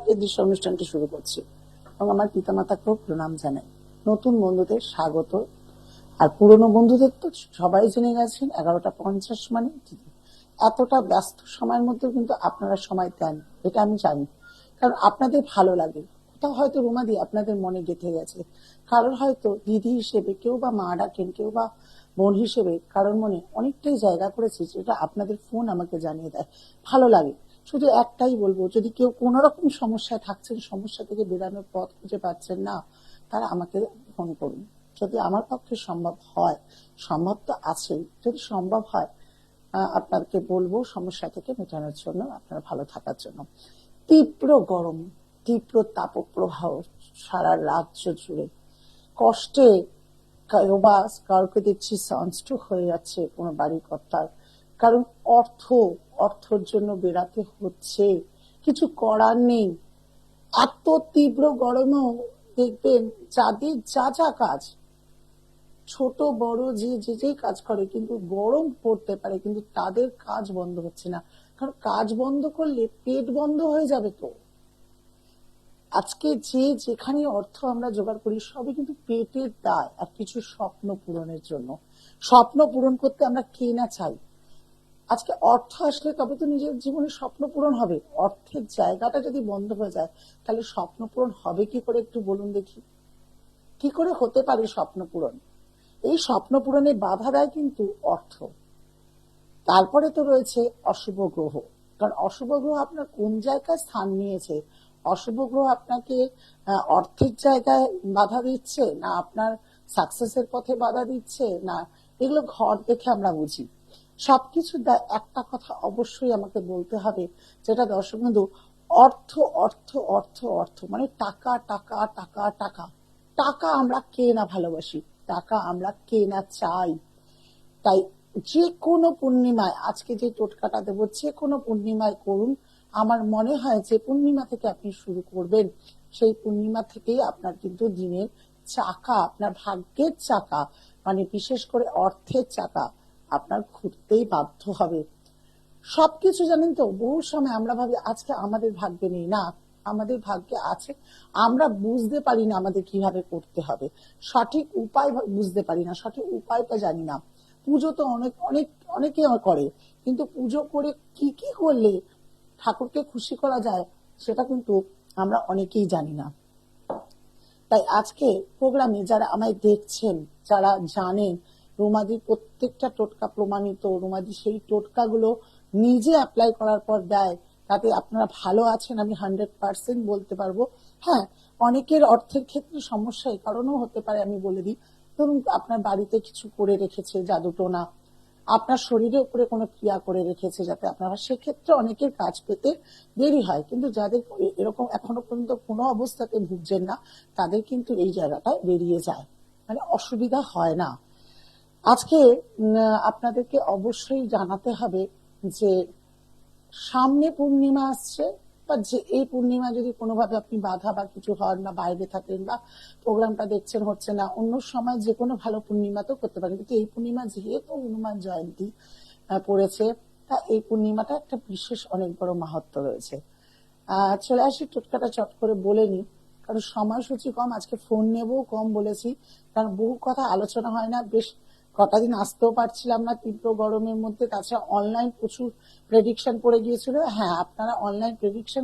এই দৃশ্য অনুষ্ঠানটি শুরু করছি এবং আমার পিতামাতাকেও প্রণাম জানাই। নতুন বন্ধুদের স্বাগত। আর পুরনো বন্ধুদের তো সবাই জেনে গেছেন 11:50 মানে এতটা ব্যস্ত সময়ের মধ্যে কিন্তু আপনারা সময় দেন, এটা আমি জানি, কারণ আপনাদের ভালো লাগে। কোথাও হয়তো রুমাদি আপনাদের মনে গেঁথে গেছে, কারোর হয়তো দিদি হিসেবে, কেউ বা মা ডাকেন, কেউ বা বোন হিসেবে কারোর মনে অনেকটাই জায়গা করেছে, যেটা আপনাদের ফোন আমাকে জানিয়ে দেয়, ভালো লাগে। শুধু একটাই বলবো, যদি কেউ কোনো রকম সমস্যায় থাকছেন, সমস্যা থেকে বেরানোর পথ খুঁজে পাচ্ছেন না, তারা আমাকে ফোন করুন। যদি আমার পক্ষে সম্ভব হয়, সম্ভব তো আছেই, যদি সম্ভব হয় আপনাকে বলবো সমস্যা থেকে মেটানোর জন্য, আপনারা ভালো থাকার জন্য। তীব্র গরম, তীব্র তাপপ্রবাহ সারা রাজ্য জুড়ে, কষ্টে কাউকে দেখছি সানস্ট্রোক হয়ে যাচ্ছে কোনো বাড়ির কর্তার, কারণ অর্থর জন্য বেরাতে হচ্ছে, কিছু করার নেই। এত তীব্র গরমেও দেখবেন যাদের যা যা কাজ, ছোট বড় যে যে কাজ করে, কিন্তু গরম পড়তে পারে, কিন্তু তাদের কাজ বন্ধ হচ্ছে না, কারণ কাজ বন্ধ করলে পেট বন্ধ হয়ে যাবে। তো আজকে যেখানে অর্থ আমরা জোগাড় করি, সবই কিন্তু পেটের দায় আর কিছু স্বপ্ন পূরণের জন্য। স্বপ্ন পূরণ করতে আমরা কে না চাই। আজকে অর্থ আসলে তবে তো নিজের জীবনে স্বপ্ন পূরণ হবে। অর্থের জায়গাটা যদি বন্ধ হয়ে যায়, তাহলে স্বপ্ন পূরণ হবে কি করে, একটু বলুন দেখি। কি করে হতে পারে স্বপ্ন পূরণ? এই স্বপ্ন পূরণে বাধা দেয় কিন্তু অর্থ। তারপরে তো রয়েছে অশুভ গ্রহ, কারণ অশুভ গ্রহ আপনার কোন জায়গায় স্থান নিয়েছে। অশুভ গ্রহ আপনাকে অর্থের জায়গায় বাধা দিচ্ছে, না আপনার সাকসেসের পথে বাধা দিচ্ছে, না এগুলো ঘর দেখে আমরা বুঝি। সবকিছু একটা কথা অবশ্যই আমাকে বলতে হবে, যেটা দর্শক বন্ধু, অর্থ অর্থ অর্থ অর্থ মানে টাকা টাকা টাকা টাকা। টাকা আমরা কে না ভালোবাসি, টাকা আমরা কে না চাই। তাই যে কোনো পূর্ণিমায়, আজকে যে টোটকাটা দেবো, যে কোনো পূর্ণিমায় করুন। আমার মনে হয় যে পূর্ণিমা থেকে আপনি শুরু করবেন, সেই পূর্ণিমা থেকেই আপনার কিন্তু দিনের চাকা, আপনার ভাগ্যের চাকা, মানে বিশেষ করে অর্থের চাকা আপনার ঘুরতেই বাধ্য হবে। সবকিছু জানেন তো, বহু সময় আমরা ভাবি আজকে আমাদের ভাগ্যে নেই, না, আমাদের ভাগ্যে আছে। আমরা বুঝতে পারি না আমাদের কিভাবে করতে হবে, সঠিক উপায় বুঝতে পারি না, সঠিক উপায়টা জানি না। পুজো তো অনেক অনেক অনেকে করে, কিন্তু পুজো করে কি কি করলে ঠাকুরকে খুশি করা যায়, সেটা কিন্তু আমরা অনেকেই জানি না। তাই আজকে প্রোগ্রামে যারা আমায় দেখছেন, যারা জানেন রুমাদির প্রত্যেকটা টোটকা প্রমাণিত, রুমাদি সেই টোটকাগুলো নিজে অ্যাপ্লাই করার পর দেয়, তাতে আপনারা ভালো আছেন আমি 100% বলতে পারবো। হ্যাঁ, অনেকের অর্থের ক্ষেত্রে সমস্যা এই কারণেও হতে পারে, আমি বলে দিই। ধরুন আপনার বাড়িতে কিছু করে রেখেছে, জাদুটোনা, আপনার শরীরের উপরে কোনো ক্রিয়া করে রেখেছে, যাতে আপনারা সেক্ষেত্রে অনেকের কাজ পেতে দেরি হয়। কিন্তু যাদের এরকম এখনো পর্যন্ত কোনো অবস্থাতে ভুগছেন না, তাদের কিন্তু এই জায়গাটায় বেরিয়ে যায়, মানে অসুবিধা হয় না। আজকে আপনাদেরকে অবশ্যই জানাতে হবে যে সামনে পূর্ণিমা আসছে, বা যে এই পূর্ণিমা যদি কোনোভাবে আপনি বাধা বা কিছু হন, বা বাইরে থাকেন, বা প্রোগ্রামটা দেখছেন হচ্ছে না, অন্য সময় যে কোনো ভালো পূর্ণিমা তো করতে পারেন, কিন্তু এই পূর্ণিমা যেহেতু হনুমান জয়ন্তী পড়েছে, তা এই পূর্ণিমাটা একটা বিশেষ অনেক বড় মাহাত্ম্য রয়েছে। চলে আসি, টোটকাটা চট করে বলে নি, কারণ সময়সূচি কম, আজকে ফোন নেবো কম বলেছি, কারণ বহু কথা আলোচনা হয় না। বেশ কটা দিন আসতেও পারছিলাম না তীব্র গরমের মধ্যে, তাছাড়া অনলাইন প্রচুর প্রেডিকশন পড়ে গিয়েছিল। হ্যাঁ, আপনারা অনলাইন প্রেডিকশন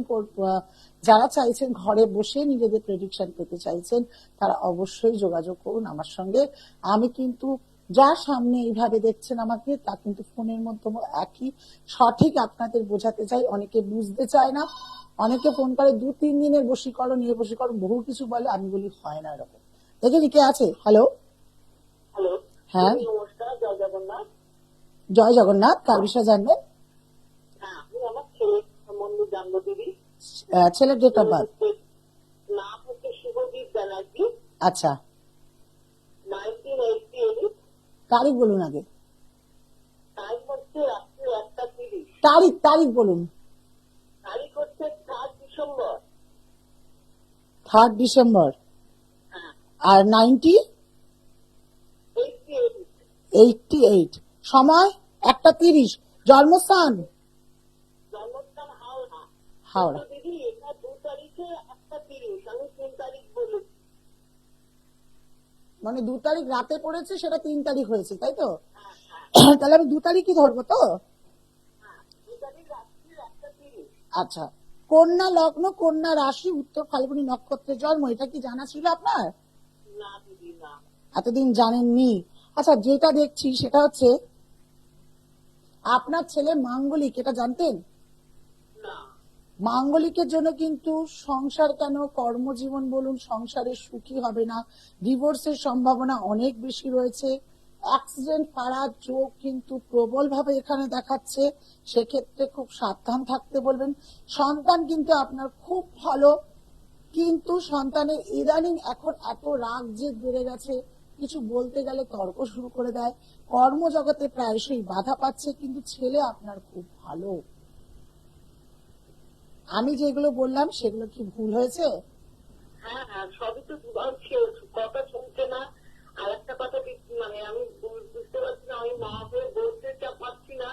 যারা চাইছেন ঘরে বসে নিজেদের প্রেডিকশন পেতে চাইছেন, তারা অবশ্যই যোগাযোগ করুন আমার সঙ্গে। আমি কিন্তু যার সামনে এইভাবে দেখছেন আমাকে, তা কিন্তু ফোনের মাধ্যমে একই সঠিক আপনাদের বোঝাতে চাই। অনেকে বুঝতে চায় না, অনেকে ফোন করে 2-3 দিনের বশীকরণ, এ বশীকরণ, বহু কিছু বলে, আমি বলি হয় না এরকম। দেখে কে আছে? হ্যালো, হ্যালো, হ্যাঁ, নমস্কার, জয় জগন্নাথ। জয় জগন্নাথ। কার বিষয়ে জানবেন? হ্যাঁ, আমি আমার ছেলের সম্বন্ধে জানবো দিদি। ছেলের ডেট অফ বার্থ? নাম হচ্ছে শুভজিৎ ব্যানার্জি। আচ্ছা, 1988। তারিখ বলুন আগে। টাইম হচ্ছে রাত্রি 1:30। তারিখ বলুন। তারিখ হচ্ছে 3 ডিসেম্বর। 3 ডিসেম্বর। হ্যাঁ, আর 88। সময় 1:30। জন্মস্থান জন্মস্থান হাওড়া। হাওড়া। দিদি এটা 2 তারিখে মানে 2 তারিখ রাতে পড়েছে, সেটা 3 তারিখ হয়েছে, তাই তো? তাহলে আমি 2 তারিখই ধরবো তো? 2 তারিখ রাত্রি 1:30। আচ্ছা, কন্যা লগ্ন, কন্যা রাশি, উত্তর ফাল্গুনী নক্ষত্রে জন্ম, এটা কি জানা ছিল আপনার? না দিদি, না। এতদিন জানেননি? আচ্ছা, যেটা দেখছি সেটা হচ্ছে আপনার ছেলে মাঙ্গলিক, এটা জানতেন? না। মাঙ্গলিকের জন্য কিন্তু সংসার কেন, কর্মজীবন বলুন, সংসারে সুখী হবে না, ডিভোর্সের সম্ভাবনা অনেক বেশি রয়েছে, অ্যাক্সিডেন্ট পাড়ার যোগ কিন্তু প্রবল ভাবে এখানে দেখাচ্ছে, সেক্ষেত্রে খুব সাবধান থাকতে বলবেন। সন্তান কিন্তু আপনার খুব ভালো, কিন্তু সন্তানের ইদানিং এখন এত রাগ জেদ বেড়ে গেছে, কিছু বলতে গেলে তর্ক শুরু করে দেয়, কর্মজগতে প্রায়শই বাধা পাচ্ছে, কিন্তু ছেলে আপনার খুব ভালো। আমি যেগুলো বললাম সেগুলো কি ভুল হয়েছে? হ্যাঁ হ্যাঁ, সবই তো কথা শুনছে না। আর একটা কথা মানে আমি বুঝতে পারছি না, আমি মা হয়ে বলতে পারছি না।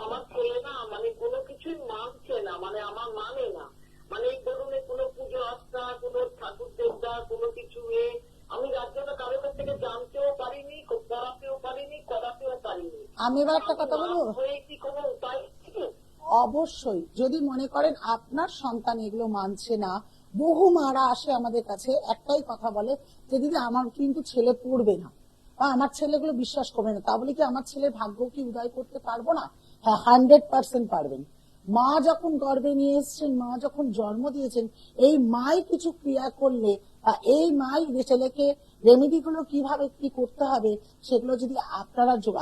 আমার ছেলে না মানে কোনো কিছুই মানছে না, মানে আমার মানে না। মানে এই ধরুন কোনো পুজো আস্থা, কোনো ঠাকুর দেবতা, কোনো কিছু আমি যার জন্য কারোর কাছ থেকে জানতেও পারিনি, পড়াতেও পারিনি, করাতেও পারিনি। আমি এবার একটা কথা বলবো, হয়ে কি কোনো উপায় আছে? অবশ্যই যদি মনে করেন আপনার সন্তান এগুলো মানছে না, বহু মারা আসে আমাদের কাছে, একটাই কথা বলে যে দিদি আমার কিন্তু ছেলে পড়বে না, বা আমার ছেলেগুলো বিশ্বাস করবে না, তা বলে কি আমার ছেলের ভাগ্য কি উদয় করতে পারবো না? হ্যাঁ, 100% পারবেন। মা যখন গর্ভে নিয়ে এসছেন, মা যখন জন্ম দিয়েছেন, এই মাই কিছু ক্রিয়া করলে, এই মাই ছেলেকে রেমেডি গুলো কিভাবে কি করতে হবে সেগুলো যদি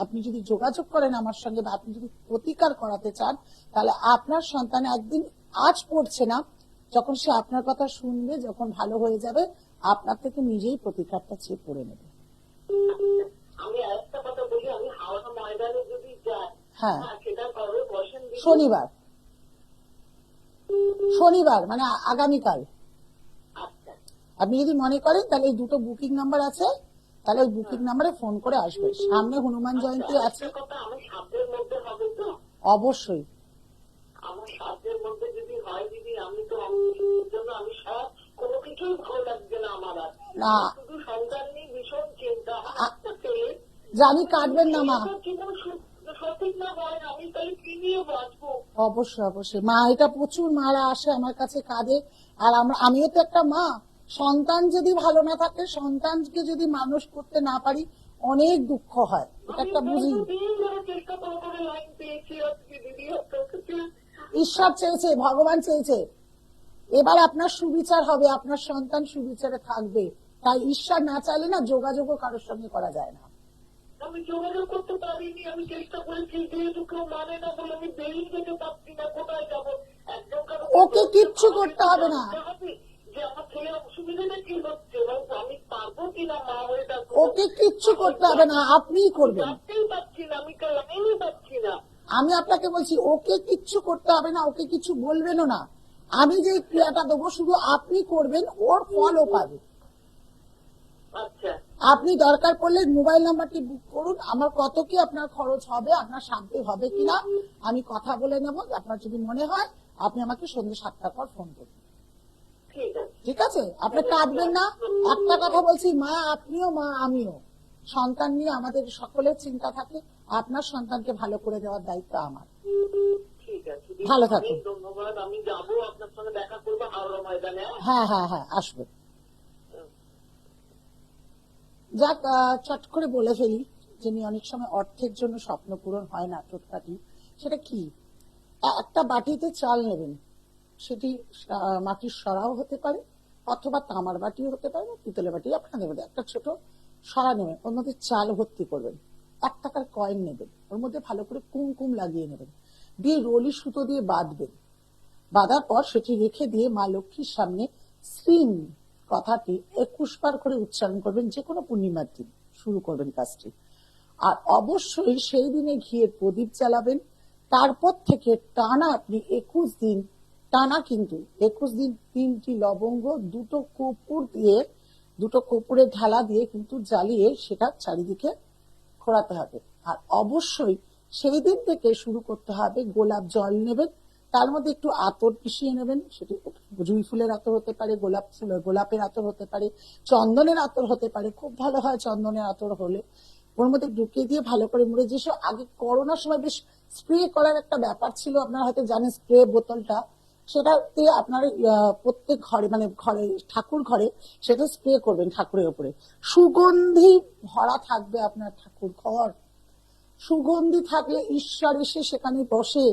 আপনি যদি যোগাযোগ করেন আমার সঙ্গে, বা আপনি যদি প্রতিকার করাতে চান, তাহলে আপনার সন্তান একদিন, আজ পড়ছে না, যখন সে আপনার কথা শুনবে, যখন ভালো হয়ে যাবে, আপনার থেকে নিজেই প্রতিকারটা চেয়ে পড়ে নেবে। আমি আরেকটা কথা বলি, আমি হাওড়া ময়দানে যদি যাই, হ্যাঁ, সেটা কবে বসেন দিদি? শনিবার। শনিবার মানে আগামীকাল। আচ্ছা। আপনি যদি মনে করেন তাহলে এই দুটো বুকিং নাম্বার আছে, তাহলে ওই বুকিং নাম্বারে ফোন করে আসবে। সামনে হনুমান জয়ন্তী আছে। একটা কথা, আমার সাধ্যের মধ্যে হবে তো? অবশ্যই। আমার সাধ্যের মধ্যে যদি হয় দিদি, আমি তো জন্য আমি সব কোনো কিছুই ভালো লাগছে না আমার আর। না, শুধু সন্তান নিয়ে ভীষণ চিন্তা। আমার একটা ছেলে, জানি কাটবেন না মা, জীবন সঠিক না হয়, আমি তাহলে কি নিয়ে বাঁচবো? অবশ্যই অবশ্যই মা, এটা প্রচুর মারা আসে আমার কাছে কাঁদে, আর আমিও তো একটা মা। সন্তান যদি ভালো না থাকে, সন্তানকে যদি মানুষ করতে না পারি, অনেক দুঃখ হয়, এটা একটা বুঝি। চেষ্টা করে লাইন পেয়েছি আজকে দিদি, ঈশ্বর চেয়েছে, ভগবান চেয়েছে, এবার আপনার সুবিচার হবে, আপনার সন্তান সুবিচারে থাকবে, তাই ঈশ্বর না চাইলে না যোগাযোগও কারোর সঙ্গে করা যায় না। আমি যোগাযোগ করতে পারিনি, আমি চেষ্টা করেছি, যেহেতু কেউ মানে না বলে আমি বেরিয়ে যেতে পারছি না, কোথায় যাবো? একজন ওকে কিচ্ছু করতে হবে না, যে আমার ছেলে অসুবিধাটা কি হচ্ছে, এবং আমি পারবো কিনা মা হয়ে থাকবো। ওকে কিচ্ছু করতে হবে না, আপনিই করবেন। ভাবতেই পারছি না, আমি লাইনই পাচ্ছি না। আমি আপনাকে বলছি ওকে কিচ্ছু করতে হবে না, ওকে কিছু বলবেনও না, আমি যে ক্রিয়াটা দেবো শুধু আপনি করবেন, ওর ফলও পাবে। আচ্ছা, আপনি দরকার পড়লে মোবাইল নাম্বারটি বুক করুন, আমার কত কি আপনার খরচ হবে, আপনার সাধ্যে হবে কিনা আমি কথা বলে নেব, আপনার যদি মনে হয় আপনি আমাকে সন্ধ্যে 7টার পর ফোন করুন, ঠিক আছে। ঠিক আছে? আপনি কাঁদবেন না। একটা কথা বলছি, মা আপনিও, মা আমিও, সন্তান নিয়ে আমাদের সকলের চিন্তা থাকে, আপনার সন্তানকে ভালো করে দেওয়ার দায়িত্ব আমার। ঠিক আছে, ভালো থাকুন। ধন্যবাদ। আমি যাবো, আপনার সঙ্গে দেখা করবো হাওড়া ময়দানে। হ্যাঁ হ্যাঁ হ্যাঁ, আসবেন। যাক, চট করে বলে ফেলি, যিনি অনেক সময় অর্থের জন্য স্বপ্ন পূরণ হয় না, টোটকাটি সেটা কি? একটা বাটিতে চাল নেবেন, সেটি মাটির সরাও হতে পারে, অথবা তামার বাটিও হতে পারে, পিতলের বাটি আপনাদের মধ্যে একটা ছোট সরা নেবেন, ওর মধ্যে চাল ভর্তি করবেন, 1 টাকার কয়েন নেবেন, ওর মধ্যে ভালো করে কুমকুম লাগিয়ে নেবেন, দিয়ে রলি সুতো দিয়ে বাঁধবেন, বাঁধার পর সেটি রেখে দিয়ে মা লক্ষ্মীর সামনে শ্রীম কথাটি 21 বার করে উচ্চারণ করবেন, যে কোনো পূর্ণিমার দিন শুরু করবেন কাজটি। আর অবশ্যই সেই দিনে ঘিয়ের প্রদীপ জ্বালাবেন, তারপর থেকে টানা আপনি 21 দিন, টানা কিন্তু 21 দিন 3টি লবঙ্গ, 2টো কর্পূর দিয়ে, 2টো কর্পূরের ঢালা দিয়ে কিন্তু জ্বালিয়ে সেটা চারিদিকে ঘোরাতে হবে। আর অবশ্যই সেই দিন থেকে শুরু করতে হবে, গোলাপ জল নেবেন, তার মধ্যে একটু আতর মিশিয়ে নেবেন, সেটি জুঁই ফুলের আতর হতে পারে, গোলাপের আতর হতে পারে, চন্দনের আতর হতে পারে, খুব ভালো হয় চন্দনের আতর হলে। ওর মধ্যে ঢুকিয়ে দিয়ে ভালো করে মুড়ে, যেসব আগে করোনার সময় বেশ স্প্রে করার একটা ব্যাপার ছিল, আপনারা হয়তো জানেন স্প্রে বোতলটা, সেটাতে আপনার প্রত্যেক ঘরে মানে ঘরে ঠাকুর ঘরে সেটা স্প্রে করবেন ঠাকুরের উপরে। সুগন্ধি ভরা থাকবে আপনার ঠাকুর ঘর, সুগন্ধি থাকলে ঈশ্বর এসে সেখানে বসে,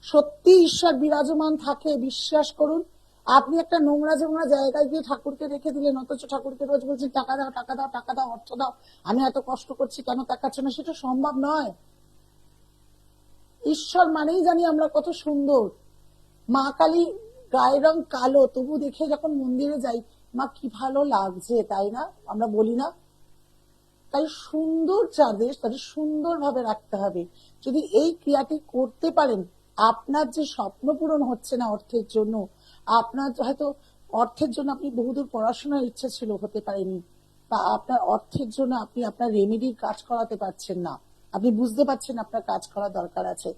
সত্যি ঈশ্বর বিরাজমান থাকে, বিশ্বাস করুন। আপনি একটা নোংরা জায়গায় গিয়ে ঠাকুরকে রেখে দিলেন, অথচ ঠাকুরকে রোজ বলছেন টাকা দাও টাকা দাও টাকা দাও, অর্থ দাও, আমি এত কষ্ট করছি কেন তাকাচ্ছ না, সেটা সম্ভব নয়। ঈশ্বর মানেই জানি আমরা কত সুন্দর। মা কালী গায়ের রং কালো, তবু দেখে যখন মন্দিরে যাই মা কি ভালো লাগছে, তাই না? আমরা বলি না? তাই সুন্দর চাঁদে তাদের সুন্দরভাবে রাখতে হবে। যদি এই ক্রিয়াটি করতে পারেন, আপনার যে স্বপ্ন পূরণ হচ্ছে না অর্থের জন্য, আপনার হয়তো অর্থের জন্য আপনি বহুদূর পড়াশোনার ইচ্ছা ছিল, হতে পারেনি, বা আপনার অর্থের জন্য আপনি আপনার রেমেডির কাজ করাতে পারছেন না, আপনি বুঝতে পারছেন আপনার কাজ করা দরকার আছে,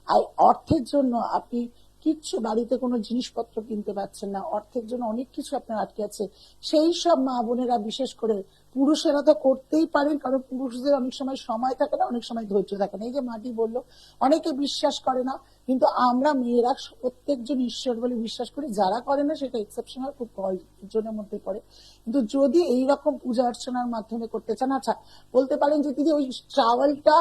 আর অর্থের জন্য আপনি কিচ্ছু বাড়িতে কোনো জিনিসপত্র কিনতে পারছেন না, অর্থের জন্য অনেক কিছু আপনার আটকে আছে, সেই সব মা বোনেরা, বিশেষ করে পুরুষেরা তো করতেই পারেন, কারণ পুরুষদের অনেক সময় থাকে না, অনেক সময় ধৈর্য থাকে না। এই যে মাটি বললো, অনেকে বিশ্বাস করে না, কিন্তু আমরা মেয়েরা প্রত্যেকজন ঈশ্বর বলে বিশ্বাস করি। যারা করে না সেটা এক্সেপশনাল, খুব কয়েকজনের মধ্যে পড়ে। কিন্তু যদি এইরকম পূজা অর্চনার মাধ্যমে করতে চান, আচ্ছা বলতে পারেন যে দিদি ওই চাওয়ালটা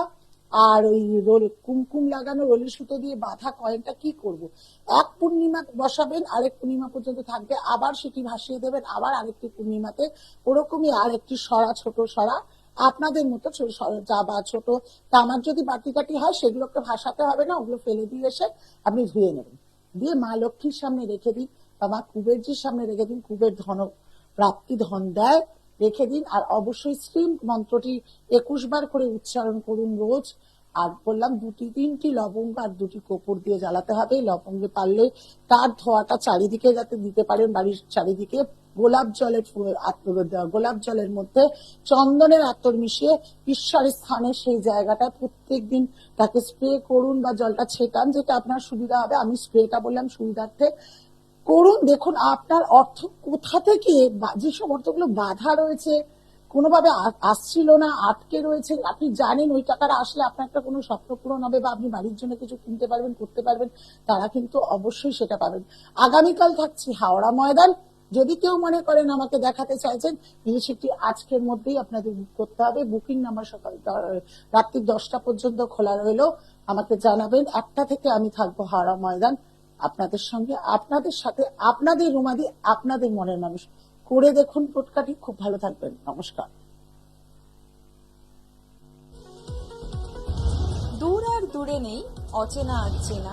আর ওই রোল কুমকুম লাগানো রোলের সুতো দিয়ে বাঁধা কয়েনটা কি করব? এক পূর্ণিমা বসাবেন, আরেক পূর্ণিমা পর্যন্ত থাকবে, আবার সেটি ভাসিয়ে দেবেন, আবার আরেকটি পূর্ণিমাতে ওরকমই আরেকটি সরা, ছোট সরা আপনাদের মতো যা বা ছোট তামার যদি বাটি কাটি হয়, সেগুলোকে ভাসাতে হবে না, ওগুলো ফেলে দিয়ে এসে আপনি ধুয়ে নেবেন, দিয়ে মা লক্ষ্মীর সামনে রেখে দিন, বা মা কুবেরজির সামনে রেখে দিন, কুবের ধন প্রাপ্তি ধন দেয়, রেখে দিন। আর অবশ্যই শ্রীম মন্ত্রটি 21 বার করে উচ্চারণ করুন রোজ। আর বললাম 2-3টি লবঙ্গ আর 2টি কর্পূর দিয়ে জ্বালাতে হবে। লবঙ্গে পারলে তার ধোঁয়াটা চারিদিকে যাতে দিতে পারেন, বাড়ির চারিদিকে। গোলাপ জলের মধ্যে চন্দনের আতর মিশিয়ে ঈশ্বরের স্থানে সেই জায়গাটা প্রত্যেকদিন তাকে স্প্রে করুন, বা জলটা ছেটান, যেটা আপনার সুবিধা হবে। আমি স্প্রেটা বললাম সুবিধার্থে করুন। দেখুন আপনার অর্থ কোথা থেকে, যেসব অর্থগুলো বাধা রয়েছে, কোনোভাবে আসছিল না, আটকে রয়েছে, আপনি জানেন ওই টাকাটা আসলে আপনার একটা কোনো স্বপ্ন পূরণ হবে, বা আপনি বাড়ির জন্য কিছু কিনতে পারবেন, করতে পারবেন, তারা কিন্তু অবশ্যই সেটা পাবেন। আগামীকাল থাকছি হাওড়া ময়দান। যদি কেউ মনে করেন আমাকে দেখাতে চাইছেন, সেটি আজকের মধ্যেই আপনাদের বুক করতে হবে। বুকিং নাম্বার সকাল রাত্রি 10টা পর্যন্ত খোলা রইলো, আমাকে জানাবেন। 1টা থেকে আমি থাকবো হাওড়া ময়দান, আপনাদের সঙ্গে, আপনাদের সাথে, আপনাদের রুমাদি, আপনাদের মনের মানুষ। করে দেখুন টোটকাটি, খুব ভালো থাকবেন। নমস্কার। দূর আর দূরে নেই অচেনা আচেনা